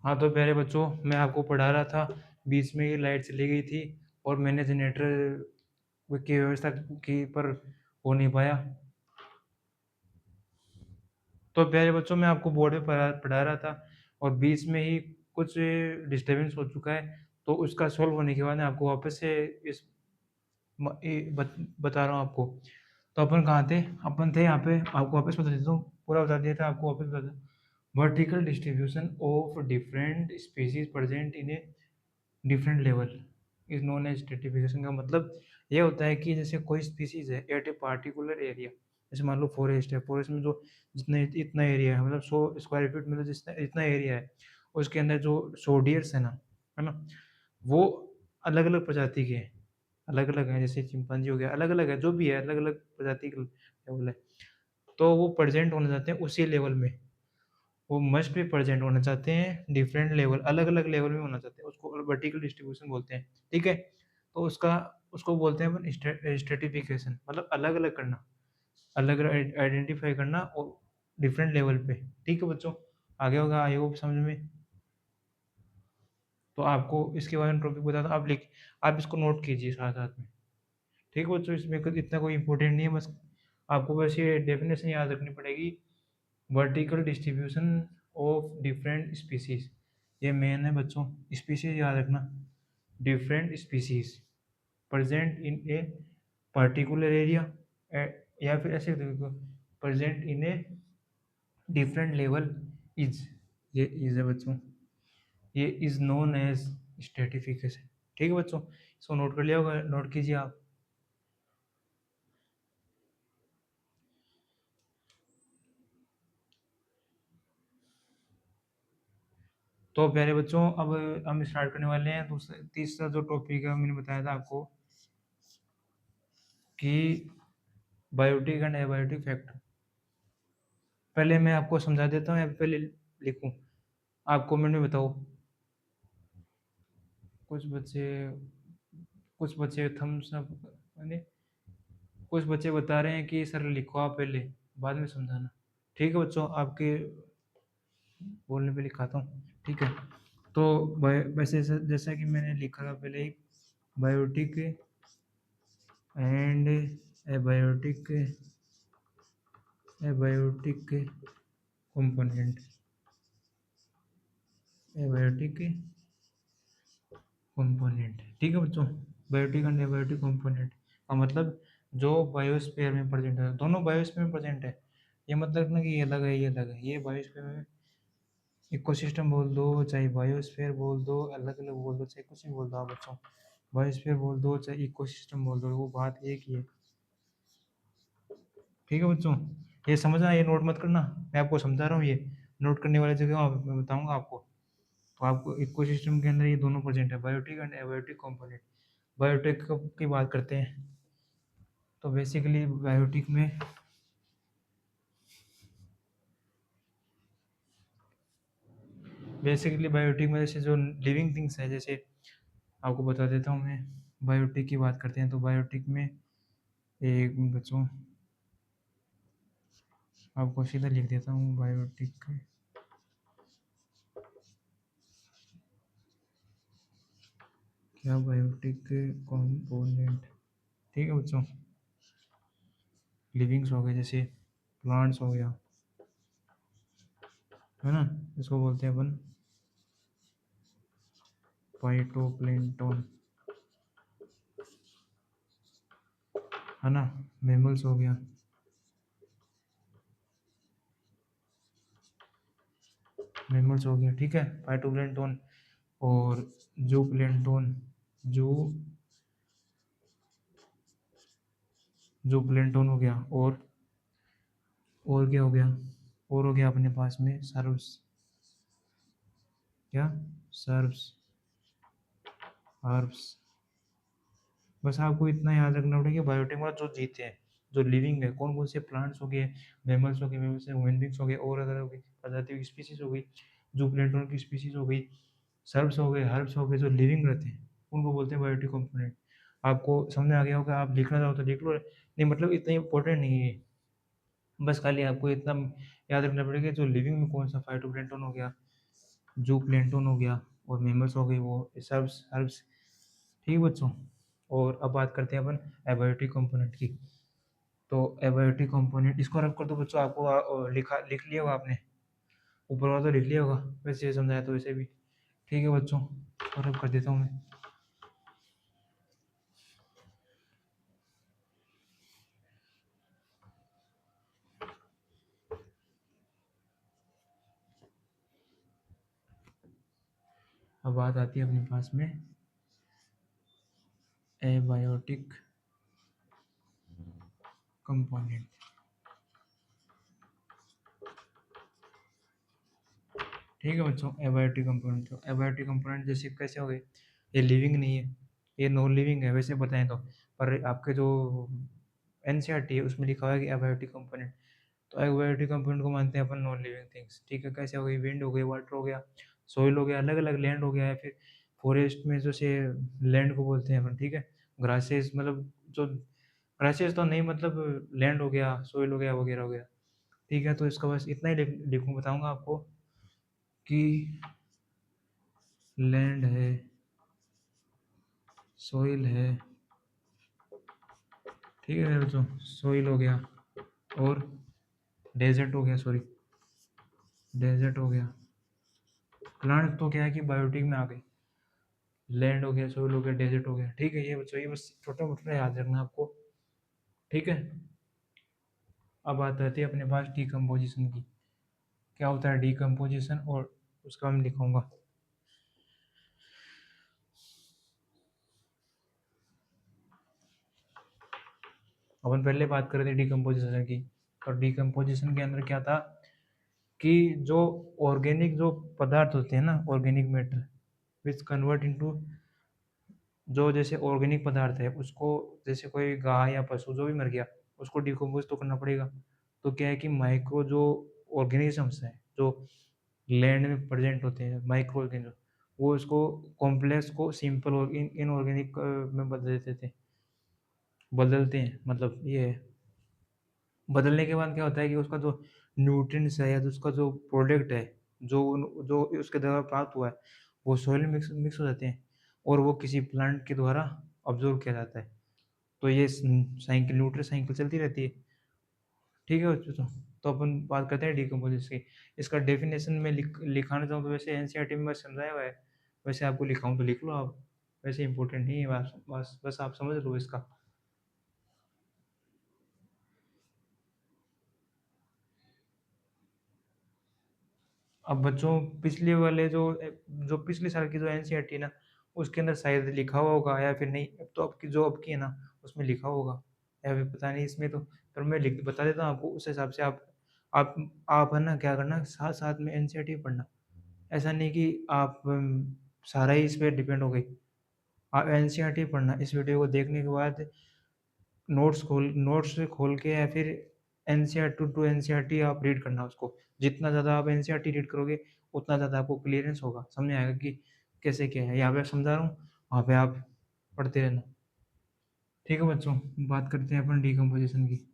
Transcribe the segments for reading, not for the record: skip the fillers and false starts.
हाँ, तो प्यारे बच्चों, मैं आपको पढ़ा रहा था, बीच में ही लाइट चली गई थी और मैंने जनरेटर की व्यवस्था की पर हो नहीं पाया। तो प्यारे बच्चों, मैं आपको बोर्ड पे पढ़ा रहा था और बीच में ही कुछ डिस्टर्बेंस हो चुका है, तो उसका सॉल्व होने के बाद मैं आपको वापस से इस बता रहा हूँ आपको। तो अपन कहाँ थे? अपन थे यहाँ पे, आपको वापस बता देता हूँ, पूरा बता दिया था, आपको वापस बता देता। Vertical distribution of different species present in a different level is known as stratification. का मतलब ये होता है कि जैसे कोई स्पीसीज है एट ए पार्टिकुलर एरिया, जैसे मान लो फॉरेस्ट है, फॉरेस्ट में जो जितने इतना एरिया है, मतलब 100 स्क्वायर फीट में जितना इतना एरिया है, उसके अंदर जो सोडियर्स है ना, वो अलग अलग प्रजाति के हैं, अलग अलग हैं, जैसे चिंपांजी हो गया, अलग अलग है, जो भी है अलग अलग प्रजाति के लेवल है, तो वो प्रेजेंट होना चाहते हैं उसी लेवल में, वो मस्ट भी प्रेजेंट होना चाहते हैं डिफरेंट लेवल, अलग अलग लेवल में होना चाहते हैं, उसको वर्टिकल डिस्ट्रीब्यूशन बोलते हैं। ठीक है, तो उसको बोलते हैं अपन स्ट्रेटिफिकेशन, मतलब अलग अलग करना, अलग अलग आइडेंटिफाई करना और डिफरेंट लेवल पे। ठीक है बच्चों, आगे होगा, आई होप समझ में। तो आपको इसके बारे में टॉपिक बताता हूँ, आप इसको नोट कीजिए साथ साथ में। ठीक है बच्चों, इसमें इतना कोई इंपॉर्टेंट नहीं है, बस आपको बस ये डेफिनेशन याद रखनी पड़ेगी, vertical distribution of different species, ये मेन है बच्चों, स्पीसीज याद रखना, different species present in a particular area, या फिर ऐसे देखो, present in a different level is, ये इज है बच्चों, ये इज नोन एज स्ट्रेटिफिकेशन। ठीक है बच्चों, इसको नोट कर लिया होगा, नोट कीजिए आप। तो प्यारे बच्चों, अब हम स्टार्ट करने वाले हैं दूसरा तीसरा जो टॉपिक है, मैंने बताया था आपको कि बायोटिक एंड एबायोटिक फैक्टर। पहले मैं आपको समझा देता हूँ या पहले लिखूं, आप कमेंट में बताओ। कुछ बच्चे कुछ बच्चे थम्स अप, यानी कुछ बच्चे बता रहे हैं कि सर लिखो आप पहले, बाद में समझाना। ठीक है बच्चों, आपके बोलने पे लिखाता हूँ। ठीक है, तो वैसे जैसा कि मैंने लिखा था पहले ही, biotic and abiotic abiotic component, abiotic component. ठीक है बच्चों, बायोटिक एंड एबायोटिक कंपोनेंट का मतलब जो बायोस्फीयर में प्रेजेंट है, दोनों बायोस्फीयर में प्रेजेंट है, ये मतलब ना कि ये अलग है ये अलग है, ये बायोस्फीयर में इकोसिस्टम बोल दो, चाहे बायोस्फीयर बोल दो, अलग अलग बोल दो, चाहे कुछ भी बोल दो आप बच्चों, बायोस्फीयर बोल दो चाहे इकोसिस्टम बोल दो, वो बात एक ही है। ठीक है बच्चों, ये समझना, ये नोट मत करना, मैं आपको समझा रहा हूँ, ये नोट करने वाली जगह मैं बताऊंगा आपको। तो आपको इकोसिस्टम के अंदर ये दोनों प्रेजेंट है, biotic and abiotic component. Biotic की बात करते हैं, तो बेसिकली बायोटिक में जैसे जो लिविंग थिंग्स है, जैसे आपको बता देता हूँ मैं, बायोटिक की बात करते हैं तो बायोटिक में एक बच्चों, आपको सीधा लिख देता हूँ बायोटिक, क्या बायोटिक कंपोनेंट। ठीक है बच्चों, लिविंग्स हो गए, जैसे प्लांट्स हो गया, है ना, इसको बोलते हैं अपन फाइटोप्लैंक्टन, है ना, मैमल्स हो गया, मैमल्स हो गया, ठीक है, फाइटोप्लैंक्टन। और जू प्लैंक्टन, जू जू प्लैंक्टन हो गया, और क्या हो गया, और हो गया अपने पास में सर्व्स, क्या, सर्व्स, हर्ब्स। बस आपको इतना याद रखना पड़ेगा कि बायोटिक मतलब जो जीते हैं, जो लिविंग है, कौन कौन से प्लांट्स हो गए, मैमल्स हो गए, मैमल्स से ह्यूमन बींग्स हो गए, और अदर हो गई प्रजातियों की स्पीसीज हो गई, जो प्लेंटन की स्पीसीज हो गई, सर्ब्स हो गए, हर्ब्स हो गए, जो लिविंग रहते हैं, उनको बोलते हैं बायोटिक कंपोनेंट। आपको समझ में आ गया होगा, आप लिखना चाहो तो लिख लो, नहीं मतलब इतना इंपॉर्टेंट नहीं है, बस खाली आपको इतना याद रखना पड़ेगा जो लिविंग में कौन सा, फाइटोप्लैंक्टन हो गया, जू प्लैंक्टन हो गया और मेमल्स हो गए वो सर्ब्स हर्ब्स। ठीक है बच्चों। और अब बात करते हैं अपन एबायोटिक कंपोनेंट की। तो एबायोटिक कंपोनेंट इसको रब कर दो बच्चों, आपको लिख लिया होगा आपने, ऊपर वाला तो लिख लिया होगा, वैसे ये समझाया तो वैसे भी। ठीक है बच्चों, और रब कर देता हूँ मैं। अब बात आती है अपने पास में एबायोटिक कंपोनेंट। ठीक है बच्चों, एबायोटिक कंपोनेंट, तो एबायोटिक कंपोनेंट जैसे कैसे हो गए, ये लिविंग नहीं है, ये नॉन लिविंग है वैसे बताएं तो, पर आपके जो एनसीईआरटी है उसमें लिखा हुआ है कि एबायोटिक कंपोनेंट। तो एबायोटिक कंपोनेंट को मानते हैं अपन नॉन लिविंग थिंग्स। ठीक है, कैसे हो गई, विंड हो गई, वाटर हो गया, सोइल हो गया, अलग अलग लैंड हो गया, या फिर फॉरेस्ट में जैसे लैंड को बोलते हैं अपन। ठीक है, ग्रासेस मतलब जो ग्रासेस तो नहीं, मतलब लैंड हो गया, सोइल हो गया, वगैरह हो गया। ठीक है, तो इसका बस इतना ही लिखूँ, बताऊंगा आपको कि लैंड है, सोइल है, ठीक है बच्चों, सोइल हो गया और डेजर्ट हो गया, सॉरी डेजर्ट हो गया। प्लांट तो क्या है कि बायोटिक में आ गई, लैंड हो गया, सोइल हो गया, डेजर्ट हो गया। ठीक है, ये बच्चों ये बस छोटा मोटा याद रखना आपको। ठीक है, अब बात आती है अपने पास डिकम्पोजिशन की। क्या होता है डिकम्पोजिशन, और उसका मैं लिखूंगा। अपन पहले बात कर रहे थे डिकम्पोजिशन की, और डिकम्पोजिशन के अंदर क्या था कि जो ऑर्गेनिक जो पदार्थ होते हैं ना, organic matter which convert into, जो जैसे ऑर्गेनिक पदार्थ है उसको, जैसे कोई गाय या पशु जो भी मर गया उसको डिकम्पोज तो करना पड़ेगा। तो क्या है कि माइक्रो जो ऑर्गेनिजम्स हैं जो लैंड में प्रेजेंट होते हैं, माइक्रो ऑर्गेनिज्म, वो इसको कॉम्प्लेक्स को सिंपल और इनऑर्गेनिक में बदल देते थे, बदलते हैं, मतलब ये है। बदलने के बाद क्या होता है कि उसका जो न्यूट्रिएंट्स है या जो उसका जो प्रोडक्ट है, जो उसके द्वारा प्राप्त हुआ है, वो सोइल में मिक्स मिक्स हो जाते हैं और वो किसी प्लांट के द्वारा ऑब्जर्व किया जाता है। तो ये साइकिल, न्यूट्रिय साइकिल चलती रहती है। ठीक है बच्चों, तो अपन बात करते हैं डिकम्पोजिशन की। इसका डेफिनेशन में लिखाना चाहूँ तो वैसे एनसीईआरटी में बस समझाया हुआ है, वैसे आपको लिखाऊँ तो लिख लो आप, वैसे इंपॉर्टेंट नहीं है, बस बस बस आप समझ लो इसका। अब बच्चों पिछले वाले जो जो पिछले साल की जो एनसीईआरटी है ना, उसके अंदर शायद लिखा हुआ होगा या फिर नहीं, अब तो आपकी जो अब की है ना उसमें लिखा होगा, या फिर पता नहीं इसमें तो, पर मैं लिख बता देता हूँ आपको, उस हिसाब से आप आप है ना क्या करना, साथ साथ में एनसीईआरटी पढ़ना। ऐसा नहीं कि आप सारा ही इस पे डिपेंड हो गई। आप एनसीईआरटी पढ़ना, इस वीडियो को देखने के बाद नोट्स से खोल के या फिर टू एनसीईआरटी आप रीड करना उसको। जितना ज़्यादा आप एनसीईआरटी रीड करोगे उतना ज़्यादा आपको क्लियरेंस होगा, समझ में आएगा कि कैसे क्या है। यहाँ पे समझा रहा हूँ, वहाँ पे आप पढ़ते रहना। ठीक है बच्चों, बात करते हैं अपन डिकम्पोजिशन की।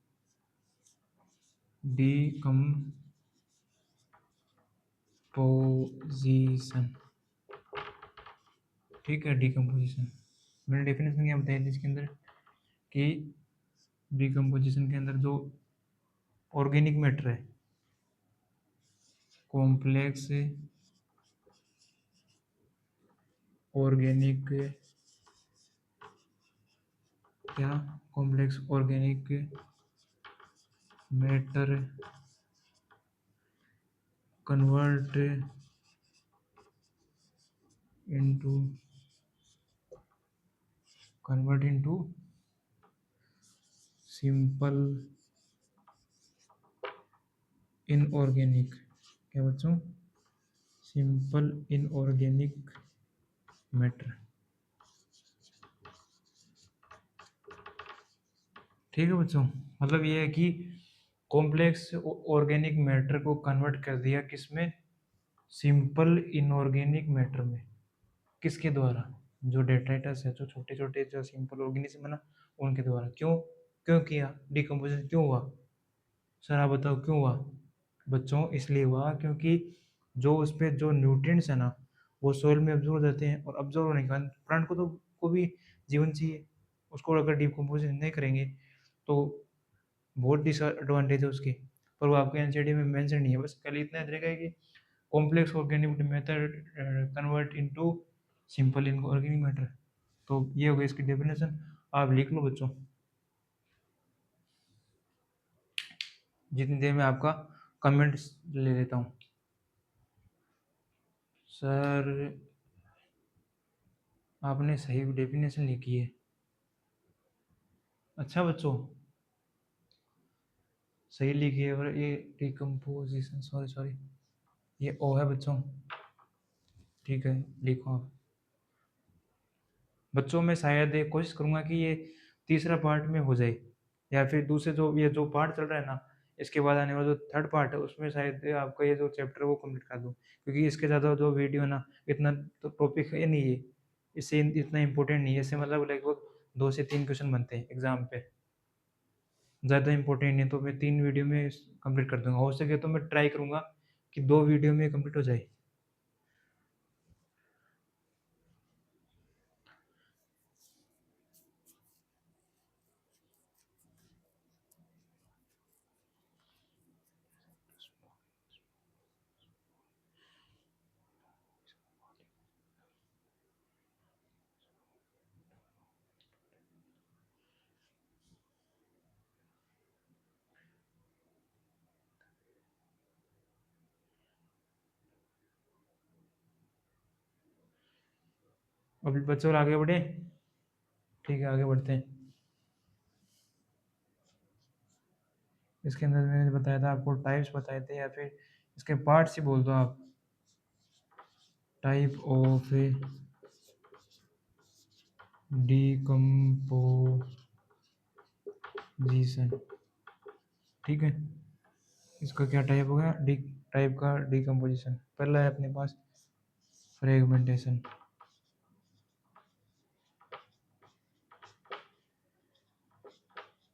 डिकम्पोजिशन, ठीक है, डिकम्पोजिशन मैंने डेफिनेशन क्या बताई थी इसके अंदर कि डिकम्पोजिशन के अंदर जो ऑर्गेनिक मैटर है, कॉम्प्लेक्स ऑर्गेनिक, क्या, complex organic matter convert into simple inorganic, क्या बच्चों, सिंपल इनऑर्गेनिक मैटर। ठीक है बच्चों, मतलब ये है कि कॉम्प्लेक्स ऑर्गेनिक मैटर को कन्वर्ट कर दिया किसमें, सिंपल इनऑर्गेनिक मैटर में। किसके द्वारा, जो डेट्राइटस है, जो छोटे छोटे जो सिंपल ऑर्गेनिज्म है ना, उनके द्वारा। क्यों, क्यों किया डिकम्पोजिशन, क्यों हुआ, सर आप बताओ क्यों हुआ। बच्चों इसलिए हुआ क्योंकि जो उस पे जो न्यूट्रिएंट्स है ना, वो सोइल में अब्जॉर्ब हो जाते हैं, और अब्जॉर्ब होने के बाद प्लांट को भी जीवन चाहिए। उसको अगर डिकम्पोजिशन नहीं करेंगे तो बहुत डिसएडवांटेज है उसकी। पर वो आपके एनसीईआरटी में मेंशन नहीं है, बस खाली इतना तरीका है कि complex organic method convert into simple inorganic matter. तो ये हो गई इसकी डेफिनेशन, आप लिख लो बच्चों। जितनी देर में आपका कमेंट्स ले लेता हूँ। सर आपने सही डेफिनेशन लिखी है। अच्छा बच्चों, सही लिखी है। और ये डिकम्पोजिशन, सॉरी सॉरी, ये ओ है बच्चों, ठीक है, लिखो आप। बच्चों मैं शायद ये कोशिश करूँगा कि ये तीसरा पार्ट में हो जाए, या फिर दूसरे जो ये जो पार्ट चल रहा है ना, इसके बाद आने वाला जो थर्ड पार्ट है उसमें शायद आपका ये जो चैप्टर है वो कंप्लीट कर दूँ, क्योंकि इसके ज़्यादा जो वीडियो ना, इतना तो टॉपिक है नहीं है, इससे इतना इम्पोर्टेंट नहीं है। इससे मतलब लगभग 2 से 3 क्वेश्चन बनते हैं एग्जाम पे, ज़्यादा इम्पोर्टेंट नहीं है। तो मैं 3 वीडियो में कंप्लीट कर दूंगा, हो सके तो मैं ट्राई करूँगा कि 2 वीडियो में कंप्लीट हो जाए। अभी बच्चों और आगे बढ़े, ठीक है आगे बढ़ते हैं। इसके अंदर मैंने बताया था आपको, टाइप्स बताए थे, या फिर इसके पार्ट्स ही बोल दो आप, टाइप ऑफ डिकम्पोजिशन, ठीक है। इसका क्या टाइप हो गया, डी टाइप का डिकम्पोजिशन। पहला है अपने पास फ्रेगमेंटेशन,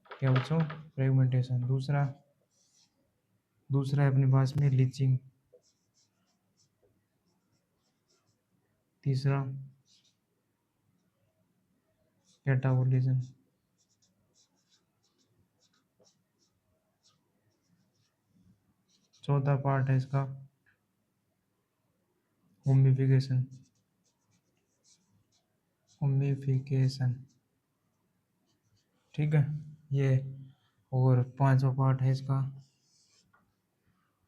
क्या बच्चों, फ्रेगमेंटेशन। दूसरा है अपने पास में लीचिंग। तीसरा कैटाबोलिज्म। चौथा पार्ट है इसका होमिफिकेशन, ठीक है ये। और पांचवा पार्ट है इसका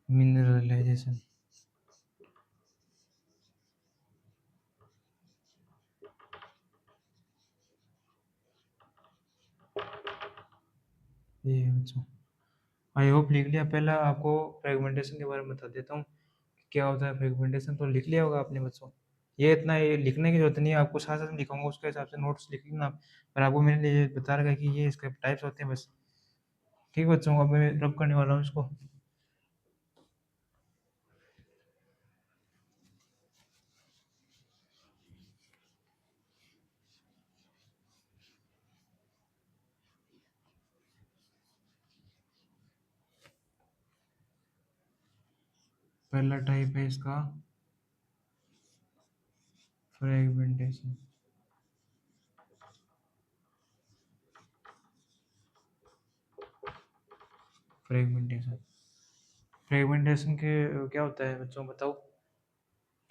मिनरलाइजेशन। ये है बच्चों, आई होप लिख लिया। पहला आपको फ्रेगमेंटेशन के बारे में बता देता हूँ कि क्या होता है फ्रेगमेंटेशन, तो लिख लिया होगा आपने बच्चों। ये इतना ये लिखने की जरूरत नहीं है, आपको साथ साथ लिखूंगा उसके हिसाब से नोट्स लिख लेना आप। पर आपको मैंने लिए बता रखा है कि ये इसके टाइप्स होते हैं बस, ठीक है बच्चों। अब मैं रब करने वाला हूँ इसको। पहला टाइप है इसका फ्रेगमेंटेशन। फ्रेगमेंटेशन फ्रेगमेंटेशन के क्या होता है बच्चों, बताओ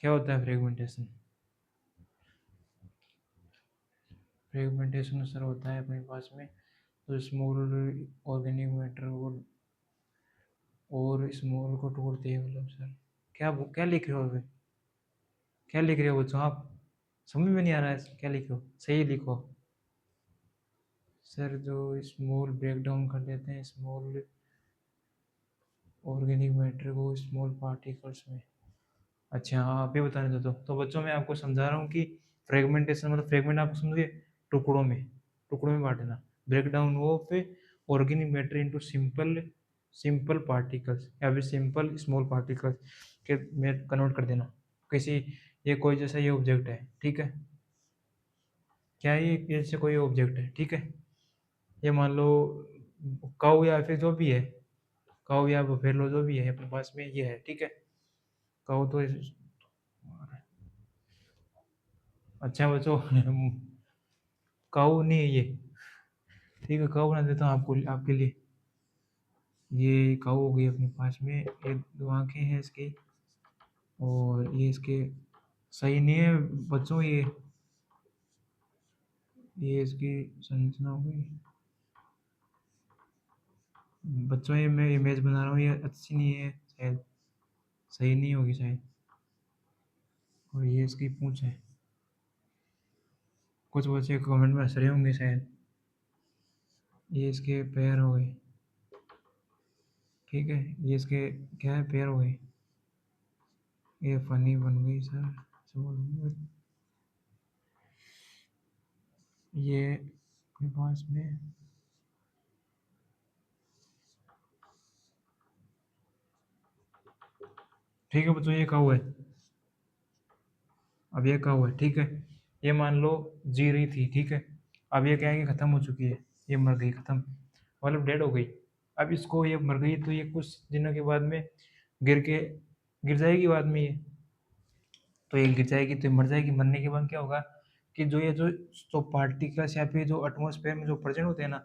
क्या होता है फ्रेगमेंटेशन। फ्रेगमेंटेशन सर होता है अपने पास में तो स्मॉल ऑर्गेनिक मैटर और स्मॉल को तोड़ते हैं, मतलब सर क्या क्या लिख रहे हो अभी, क्या लिख रहे हो बच्चों आप, समझ में नहीं आ रहा है क्या लिख रहे हो, सही लिखो। सर जो स्मॉल ब्रेक डाउन कर देते हैं स्मॉल ऑर्गेनिक मैटर को स्मॉल पार्टिकल्स में। अच्छा हाँ, आप ही बताने दो। तो बच्चों मैं आपको समझा रहा हूँ कि फ्रेगमेंटेशन मतलब फ्रेगमेंट आप समझिए टुकड़ों में बांटना, break down of organic matter into simple simple particles या फिर सिंपल स्मॉल पार्टिकल्स के में कन्वर्ट कर देना। किसी ये कोई जैसा ये ऑब्जेक्ट है, ठीक है, क्या है ये जैसे कोई ऑब्जेक्ट है, ठीक है। ये मान लो काऊ या फिर जो भी है, काऊ या बफेलो जो भी है अपने पास में ये है, ठीक है। काऊ तो अच्छा बच्चों काऊ नहीं है ये। ठीक है, काऊ बना देता हूँ आपको, आपके लिए। ये काऊ हो गई अपने पास में, ये दो आंखें हैं इसकी, और ये इसके सही नहीं है बच्चों, ये इसकी संरचना हो गई बच्चों। ये मैं इमेज बना रहा हूँ, ये अच्छी नहीं है शायद, सही नहीं होगी शायद। और ये इसकी पूंछ है। कुछ बच्चे कमेंट में हंस रहे होंगे शायद। ये इसके पैर हो गए। ठीक है, ये इसके क्या है, पैर हो गए। ये फनी बन गई सर, ये अपने पास में। ठीक है बच्चों, ये काऊ है। अब ये काऊ है, ठीक है। ये मान लो जी रही थी, ठीक है। अब ये क्या है कि ख़त्म हो चुकी है, ये मर गई, ख़त्म, मतलब डेड हो गई। अब इसको, ये मर गई तो ये कुछ दिनों के बाद में गिर जाएगी बाद में ये। तो ये गिर जाएगी तो ये मर जाएगी। मरने के बाद क्या होगा कि जो ये जो पार्टिकल्स या फिर जो एटमॉस्फेयर में जो प्रेजेंट होते हैं ना,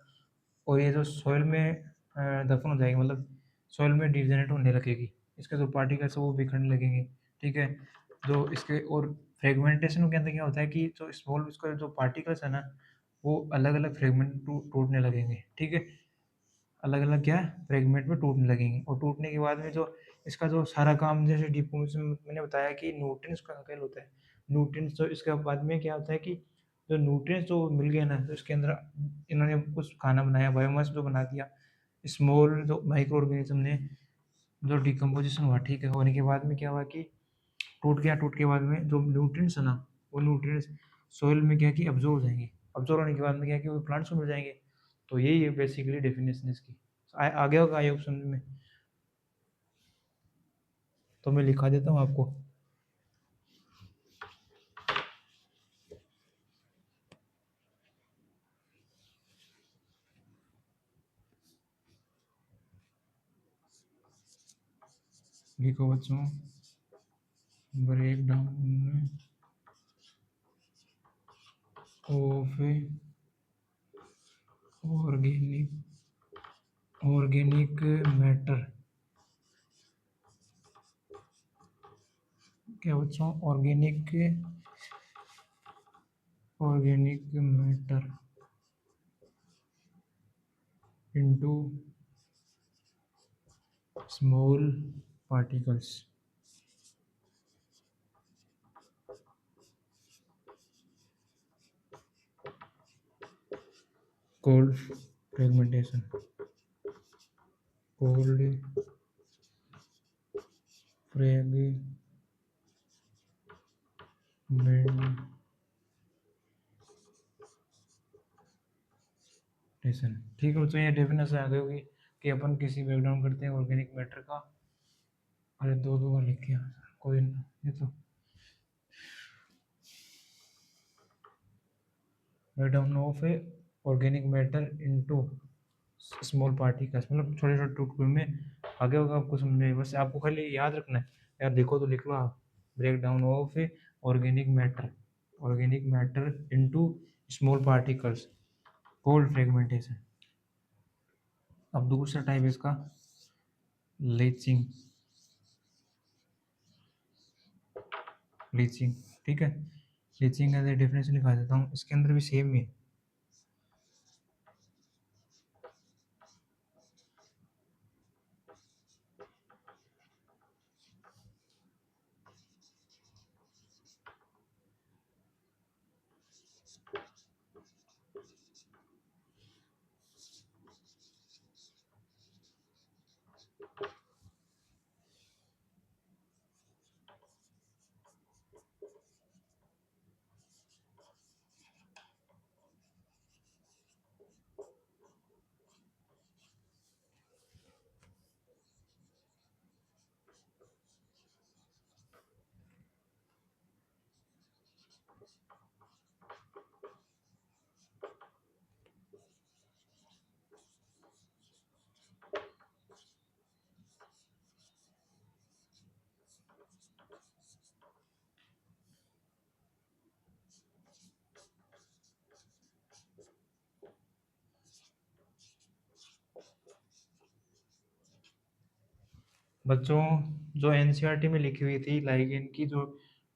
और ये जो सॉइल में दफन हो जाएगी, मतलब सॉइल में डिजेनरेट होने लगेगी। इसके जो पार्टिकल्स है वो बिखरने लगेंगे, ठीक है। जो इसके और फ्रेगमेंटेशन के अंदर क्या होता है कि जो स्मॉल इसका जो पार्टिकल्स है ना, वो अलग अलग फ्रेगमेंट टूटने लगेंगे, ठीक है। अलग अलग क्या फ्रेगमेंट में टूटने लगेंगे, और टूटने के बाद में जो इसका जो सारा काम, जैसे डिकम्पोजिशन मैंने बताया कि न्यूट्रिएंट्स का खेल होता है। न्यूट्रिएंट्स तो इसके बाद में क्या होता है कि जो न्यूट्रिएंट्स जो मिल गए ना, तो इसके अंदर इन्होंने कुछ खाना बनाया, बायोमास जो बना दिया। स्मॉल जो माइक्रो ऑर्गेनिज्म ने जो डिकम्पोजिशन हुआ, ठीक है। होने के बाद में क्या हुआ कि टूट गया। टूट के बाद में जो न्यूट्रिएंट्स है ना, वो न्यूट्रिएंट्स सॉइल में क्या कि अब्जॉर्ब हो जाएंगे। अब्जॉर्ब होने के बाद में क्या कि वो प्लांट्स में मिल जाएंगे। तो यही है बेसिकली डेफिनेशन इसकी। आगे होगा आई होप समझ में। तो मैं लिखा देता हूँ आपको। लिखो बच्चों, break down of organic matter. क्या बच्चों, organic matter into small particles called fragmentation, called fragmentation। ठीक है बच्चों, ये डेफिनेशन आ गई होगी कि अपन किसी ब्रेकडाउन करते हैं ऑर्गेनिक मैटर का। अरे दो दो बार लिख किया, कोई ना, ये तो breakdown of organic matter into small particles, मतलब छोटे छोटे टुकड़ों में। आगे होगा आपको समझ में, बस आपको खाली याद रखना है। यार देखो तो लिख लो आप, break down of organic matter, organic matter into small particles, called fragmentation. अब दूसरा टाइप है इसका, लीचिंग। लीचिंग, ठीक है। लीचिंग का डेफिनेशन लिखा देता हूँ, इसके अंदर भी सेम ही है। बच्चों जो एनसीईआरटी में लिखी हुई थी लाइगेन की जो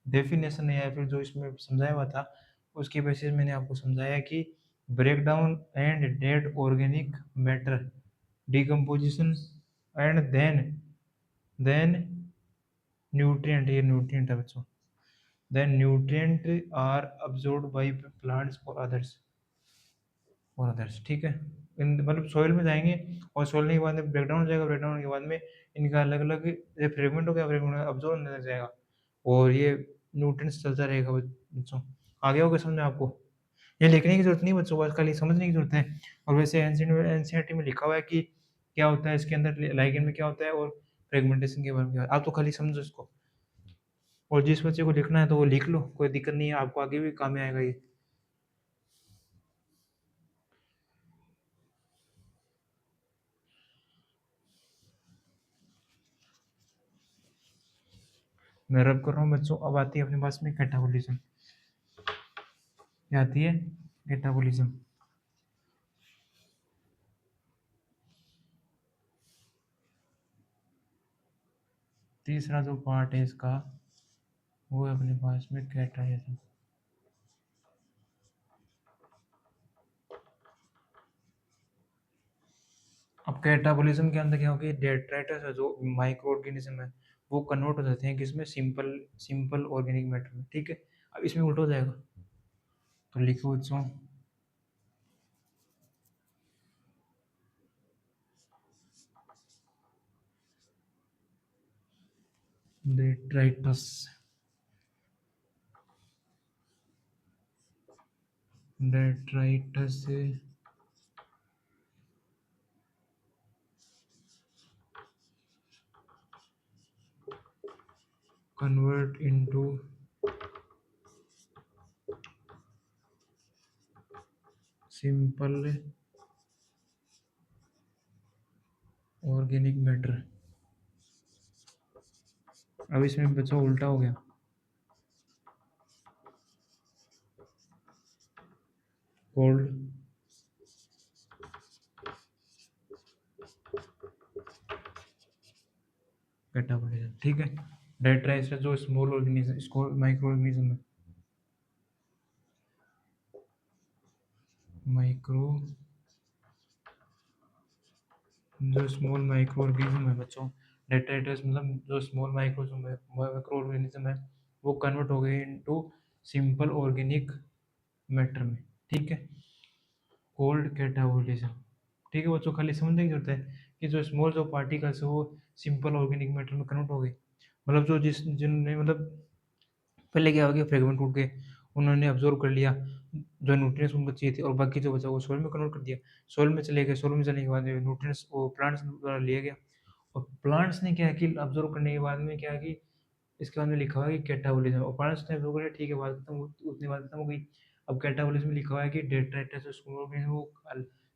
डेफिनेशन है या फिर जो इसमें समझाया हुआ था, उसके बेसिस मैंने आपको समझाया कि break down and dead organic matter decomposition and then nutrient, ये न्यूट्रिएंट है बच्चों, then nutrient are absorbed by plants और अदर्स, ठीक है। इन मतलब सॉइल में जाएंगे और सॉइल के बाद में ब्रेकडाउन हो जाएगा, ब्रेकडाउन के बाद में इनका अलग अलग ये फ्रेगमेंट हो गया, फ्रेगमेंट अब्जॉर्ब होने लग जाएगा और ये न्यूट्रिएंट्स चलता रहेगा बच्चों। आगे होगा समझ में आपको? ये लिखने की जरूरत नहीं बच्चों, बस खाली समझने की जरूरत है। और वैसे एनसीईआरटी में लिखा हुआ है कि क्या होता है इसके अंदर, लाइगेंड में क्या होता है और फ्रेगमेंटेशन के बारे में, आप तो खाली समझो इसको। और जिस बच्चे को लिखना है तो वो लिख लो, कोई दिक्कत नहीं है, आपको आगे भी काम में आएगा ये। मैं रब कर रहा हूँ बच्चों। अब आती है अपने पास में कैटाबोलिज्म। क्या आती है? कैटाबोलिज्म। तीसरा जो पार्ट है इसका वो है अपने पास में कैटाबोलिज्म। अब कैटाबोलिज्म के अंदर क्या होगी, डेट्राइटस है जो माइक्रो ऑर्गेनिज्म है वो कन्वर्ट हो जाते हैं किसमें, सिंपल सिंपल ऑर्गेनिक मैटर में, ठीक है। अब इसमें उल्टा हो जाएगा, तो लिखो बच्चों detritus, detritus convert into simple organic matter। अब इसमें बच्चों उल्टा हो गया, कोल्ड कैटाबोलिज्म, ठीक है। डेट्राइटस जो स्मॉल ऑर्गेनिज्म, इसको माइक्रो ऑर्गेनिज्म है, माइक्रो जो स्मॉल माइक्रो ऑर्गेनिज्म है बच्चों, डेट्राइटस मतलब जो स्मॉल माइक्रो ऑर्गेनिज्म है वो कन्वर्ट हो गए इनटू सिंपल ऑर्गेनिक मैटर में, ठीक है, कोल्ड कैटाबोलिज्म। ठीक है बच्चों, खाली समझने की जरूरत है कि जो स्मॉल जो पार्टिकल्स है वो सिंपल ऑर्गेनिक मैटर में कन्वर्ट हो गए। मतलब जो जिनने मतलब पहले क्या हो गया, फ्रेगमेंट टूट गए, उन्होंने अब्जॉर्व कर लिया जो न्यूट्रिएंट्स उनको चाहिए थे और बाकी जो बचा वो सोइल में कन्वर्ट कर दिया, सोइल में चले गए, सोइल में चलने के बाद न्यूट्रिएंट्स वो प्लांट्स द्वारा लिया गया और प्लांट्स ने क्या है कि अब्जॉर्व करने के बाद में क्या है कि इसके बाद में लिखा हुआ है कि कैटाबोलिज्म, और प्लांट्स ने अब्जॉर्व कर लिया, ठीक है, बात खत्म, उतनी बात खत्म हो गई। अब कैटाबोलिज्म में लिखा हुआ है कि डेट्राइटस वो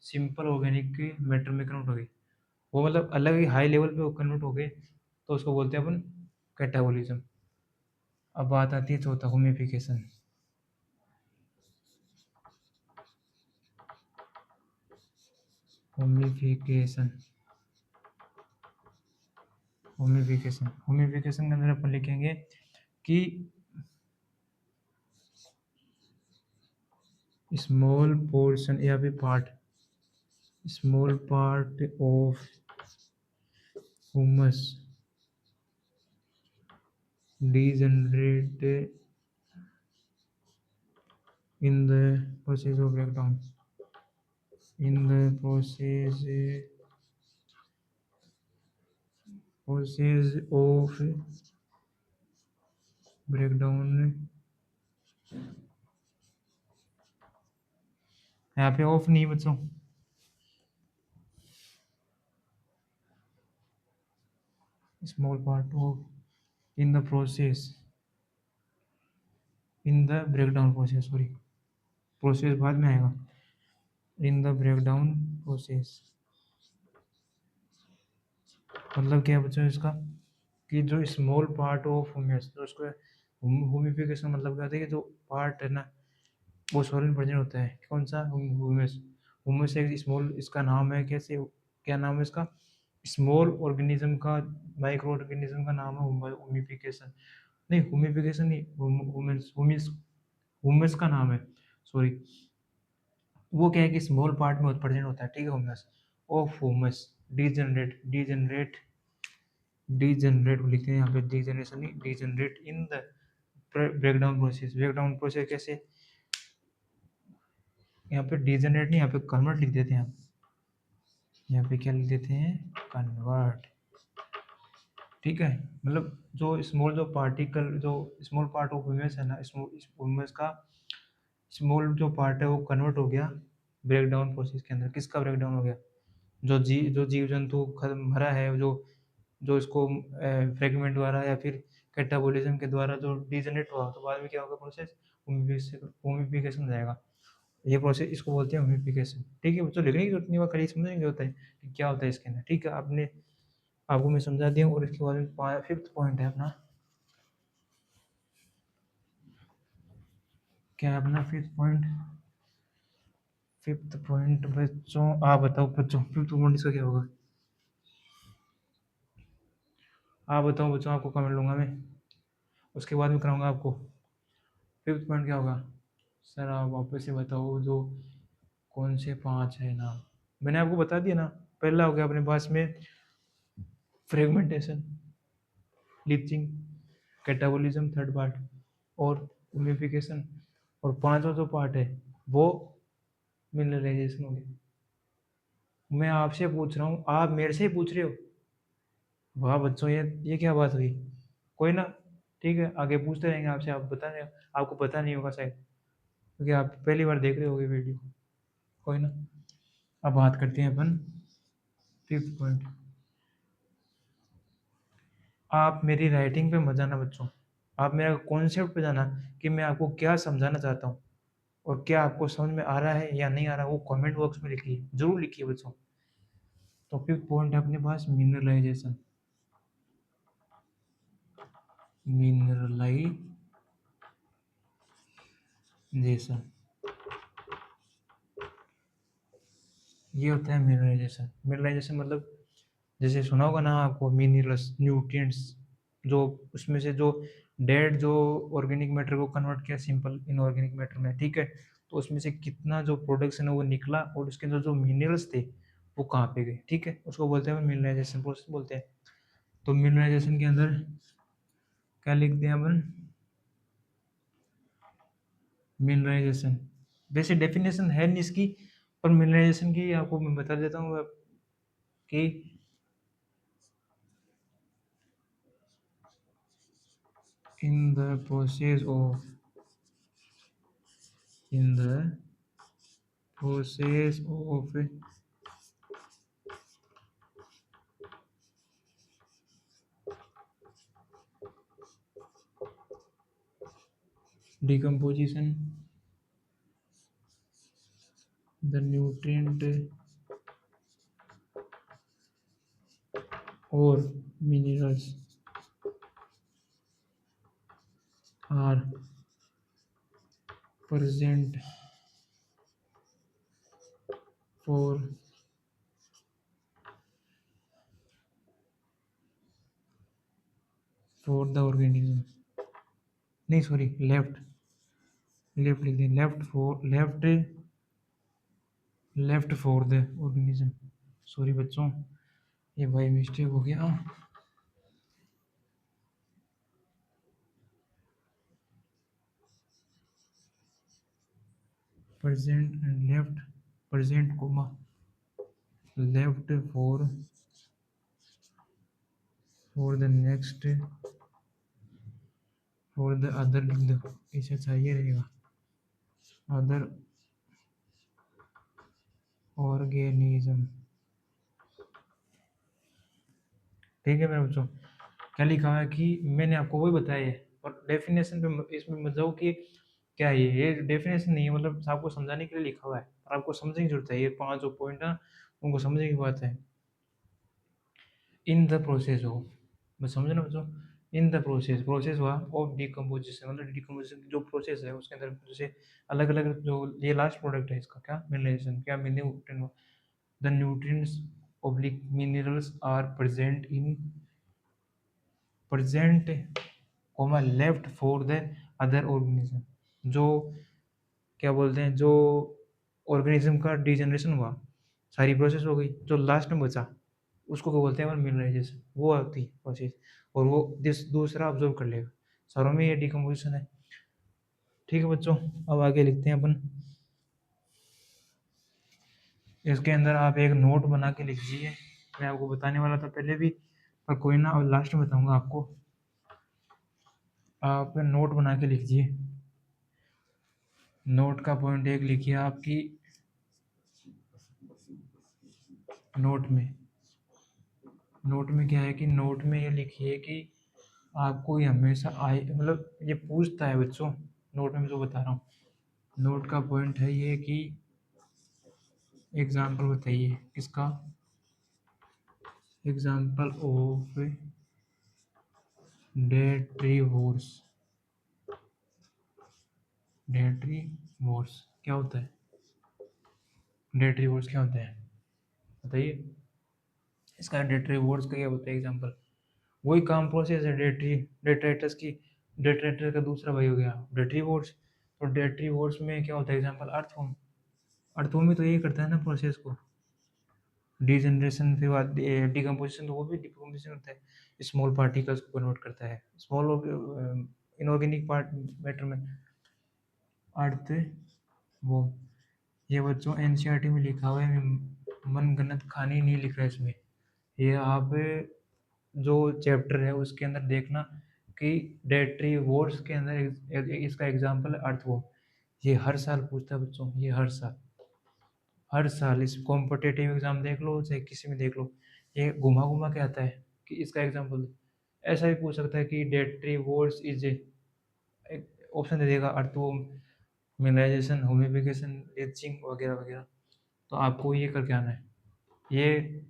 सिंपल ऑर्गेनिक मैटर में कन्वर्ट हो गई, वो मतलब अलग ही हाई लेवल पे वो कन्वर्ट हो गए, तो उसको बोलते हैं अपन कैटाबोलिज्म। अब बात आती है चौथा, होमिफिकेशन। होमिफिकेशन, होमिफिकेशन, होमिफिकेशन के अंदर अपन लिखेंगे कि स्मॉल पोर्शन या फिर part, small part of humus degenerate in the process of breakdown, in the process of breakdown। यहाँ पे ऑफ नहीं बच्चों, small part of in the process, in the breakdown process, sorry process बाद में आएगा, in the breakdown process. मतलब क्या है बच्चों इसका, कि जो स्मॉल पार्ट ऑफ ह्यूमस, जो उसको होमिफिकेशन मतलब क्या होता है कि जो पार्ट है ना वो सोलन प्रेजेंट होता है, कौन सा, ह्यूमस। ह्यूमस एक स्मॉल, इसका नाम है कैसे, क्या नाम है इसका, स्मॉल ऑर्गेनिज्म का, माइक्रो ऑर्गेनिज्म का नाम है हुमिफिकेशन। नहीं, हुमिफिकेशन नहीं, हुमस हुमिस हुमस का नाम है, सॉरी। वो क्या है कि स्मॉल पार्ट में प्रेजेंट होता है, ठीक है, humus of humus degenerate degenerate degenerate लिखते हैं यहाँ पे, डीजनरेशन नहीं, degenerate in the breakdown process. Breakdown process कैसे, यहाँ पे डीजनरेट नहीं, यहाँ पे कन्वर्ट लिख देते हैं हम। यहाँ पे क्या लिख देते हैं, कन्वर्ट, ठीक है। मतलब जो स्मॉल, जो पार्टिकल, जो स्मॉल पार्ट ऑफ ह्यूमस है ना, ह्यूमस का स्मॉल जो पार्ट है वो कन्वर्ट हो गया ब्रेक डाउन प्रोसेस के अंदर। किसका ब्रेक डाउन हो गया, जो जीव जंतु खत्म मरा है, जो जो इसको फ्रेगमेंट द्वारा या फिर कैटाबोलिज्म के द्वारा जो डिजनरेट हुआ, तो बाद में क्या होगा प्रोसेस, होमिफिकेशन हो जाएगा। ये प्रोसेस इसको बोलते हैं होमिफिकेशन, ठीक है। बच्चों लिखने की जरूरत नहीं, वो खाली समझेंगे होता है कि क्या होता है इसके अंदर, ठीक है। आपने, आपको मैं समझा दिया। और इसके बाद में फिफ्थ पॉइंट है अपना, क्या है अपना फिफ्थ पॉइंट, फिफ्थ पॉइंट बच्चों आप बताओ बच्चों, फिफ्थ पॉइंट इसका क्या होगा, आप बताओ बच्चों, आपको कमेंट लूंगा मैं, उसके बाद में कराऊंगा आपको। फिफ्थ पॉइंट क्या होगा सर, आप वापस से बताओ, जो कौन से पांच है ना, मैंने आपको बता दिया ना। पहला हो गया अपने पास में fragmentation, leaching, catabolism third part, और उमिफिकेशन, और पांचवा जो पार्ट है वो मिनरलाइजेशन हो गया। मैं आपसे पूछ रहा हूँ, आप मेरे से ही पूछ रहे हो। वाह बच्चों, ये क्या बात हुई। कोई ना, ठीक है, आगे पूछते रहेंगे आपसे, आप बता रहे, आपको पता नहीं होगा शायद, क्योंकि आप पहली बार देख रहे होगे वीडियो। कोई ना, अब बात करते हैं अपन फिफ्थ पॉइंट। आप मेरी राइटिंग पे मत जाना बच्चों, आप मेरा कॉन्सेप्ट पे जाना, कि मैं आपको क्या समझाना चाहता हूँ, और क्या आपको समझ में आ रहा है या नहीं आ रहा, वो कमेंट बॉक्स में लिखिए, जरूर लिखिए बच्चों। तो फिफ्थ पॉइंट है अपने पास मिनरलाइजेशन, मिनरलाइजेशन, ये होता है मिनरलाइजेशन। मिनरलाइजेशन मतलब, जैसे सुना होगा ना आपको, मिनरल्स, न्यूट्रिएंट्स, जो उसमें से जो डेड जो ऑर्गेनिक मैटर को कन्वर्ट किया सिंपल इनऑर्गेनिक मैटर में, ठीक है। तो उसमें से कितना जो प्रोडक्शन है वो निकला, और उसके अंदर जो मिनरल्स थे वो कहाँ पे गए, ठीक है, उसको बोलते हैं मिनरलाइजेशन प्रोसेस बोलते हैं। तो मिनरलाइजेशन के अंदर क्या लिखते हैं अपन, मिनरलाइजेशन, वैसे डेफिनेशन है नहीं इसकी, पर मिनरलाइजेशन की आपको मैं बता देता हूँ कि in the process of in the process of decomposition, the nutrient or minerals are present for the organism, नहीं सॉरी, लेफ्ट, लेफ्ट लिख दें, left for the organism, sorry बच्चों, ये भाई मिस्टेक हो गया। Present and left, present comma left for the next, for the other लिख दो, इसे चाहिए रहेगा, अदर ऑर्गेनिज्म, ठीक है मेरे बच्चों। क्या लिखा हुआ है कि मैंने आपको वही बताया है, और डेफिनेशन पे इसमें मत जाओ कि क्या है ये डेफिनेशन नहीं है, मतलब आपको समझाने के लिए लिखा हुआ है, और आपको समझने की जरूरत है, ये पांच जो पॉइंट है उनको समझने की बात है। इन द प्रोसेस हो, बस समझो ना बच्चों, इन द प्रोसेस, प्रोसेस हुआ ऑफ डिकम्पोजिशन, मतलब डिकम्पोजिशन जो प्रोसेस है उसके अंदर जैसे अलग अलग, जो ये लास्ट प्रोडक्ट है इसका क्या मिनरलाइजेशन, क्या mineral the nutrients oblique minerals are present comma left for the other organism। जो क्या बोलते हैं, जो ऑर्गेनिज्म का डिजेनरेशन हुआ, सारी प्रोसेस हो गई, जो लास्ट में बचा उसको क्या बोलते हैं, मिनरलाइजेशन, वो आती है प्रोसेस। और वो दूसरा ऑब्जर्व कर लेगा, सारों में ये डिकम्पोजिशन है। ठीक है बच्चों, अब आगे लिखते हैं अपन। इसके अंदर आप एक नोट बना के लिख दीजिए, मैं आपको बताने वाला था पहले भी, पर कोई ना, अब लास्ट में बताऊंगा आपको। आप नोट बना के लिखिए। नोट का पॉइंट एक लिखिए आपकी नोट में क्या है कि नोट में ये लिखिए कि आपको ये हमेशा आए, मतलब ये पूछता है बच्चों, नोट में जो बता रहा हूँ, नोट का पॉइंट है ये कि एग्जाम्पल बताइए किसका, एग्जाम्पल ऑफ डेट्रीवोर्स। डेट्रीवोर्स क्या होता है, डेट्रीवोर्स क्या होता है बताइए, इसका डेट्रीवोर्स का क्या होता है एग्जाम्पल। वही काम प्रोसेस है डेट्रेटस की, डेट्रेटर का दूसरा भाई हो गया डेट्रीवोर्स। तो डेट्रीवोर्स में क्या होता है एग्जाम्पल, अर्थवॉर्म। अर्थवॉर्म में तो यही करता है ना प्रोसेस को, डिजनरेशन के बाद डिकम्पोजिशन, तो वो भी डिकम्पोजिशन होता है, स्मॉल पार्टिकल्स को कन्वर्ट करता है स्मॉल इनऑर्गेनिक पार्ट मैटर में। अर्थ वो, ये बच्चों एनसीईआरटी में लिखा हुआ है, मन गणत कहानी नहीं लिख रहा है इसमें। ये आप जो चैप्टर है उसके अंदर देखना कि डेट्री वोर्स के अंदर इसका एग्जाम्पल है अर्थवॉर्म। ये हर साल पूछता है बच्चों, ये हर साल इस कॉम्पिटेटिव एग्जाम देख लो चाहे किसी में देख लो, ये घुमा घुमा के आता है कि इसका एग्जाम्पल। ऐसा भी पूछ सकता है कि डेट्री वोर्स इज ऑप्शन दे देगा, अर्थवॉर्म, मिनरलाइजेशन, होमिफिकेशन, लीचिंग वगैरह वगैरह। तो आपको ये करके आना है, ये